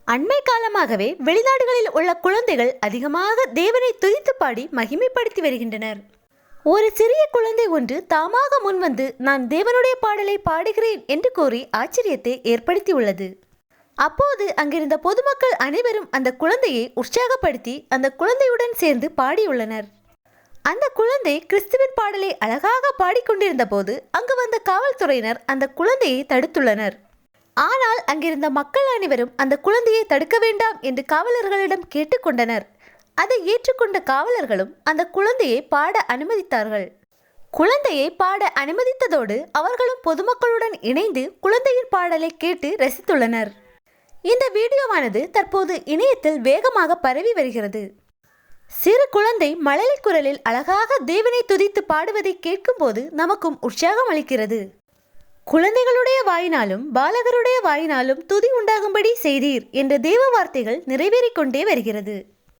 அண்மை காலமாகவே வெளிநாடுகளில் உள்ள குழந்தைகள் அதிகமாக தேவனை துதித்து பாடி மகிமைப்படுத்தி வருகின்றனர். ஒரு சிறிய குழந்தை ஒன்று தாமாக முன்வந்து நான் தேவனுடைய பாடலை பாடுகிறேன் என்று கூறி ஆச்சரியத்தை ஏற்படுத்தியுள்ளது. அப்போது அங்கிருந்த பொதுமக்கள் அனைவரும் அந்த குழந்தையை உற்சாகப்படுத்தி அந்த குழந்தையுடன் சேர்ந்து பாடியுள்ளனர். அந்த குழந்தை கிறிஸ்துவின் பாடலை அழகாக பாடிக்கொண்டிருந்த போது அங்கு வந்த காவல்துறையினர் அந்த குழந்தையை தடுத்துள்ளனர். ஆனால் அங்கிருந்த மக்கள் அனைவரும் அந்த குழந்தையை தடுக்க வேண்டாம் என்று காவலர்களிடம் கேட்டுக்கொண்டனர். அதை ஏற்றுக்கொண்ட காவலர்களும் அந்த குழந்தையை பாட அனுமதித்தார்கள். குழந்தையை பாட அனுமதித்ததோடு அவர்களும் பொதுமக்களுடன் இணைந்து குழந்தையின் பாடலை கேட்டு ரசித்துள்ளனர். இந்த வீடியோவானது தற்போது இணையத்தில் வேகமாக பரவி வருகிறது. சிறு குழந்தை மழலை குரலில் அழகாக தேவனை துதித்து பாடுவதை கேட்கும்போது நமக்கும் உற்சாகம் அளிக்கிறது. குழந்தைகளுடைய வாயினாலும் பாலகருடைய வாயினாலும் துதி உண்டாகும்படி செய்தீர் என்ற தேவ வார்த்தைகள் நிறைவேறிக்கொண்டே வருகிறது.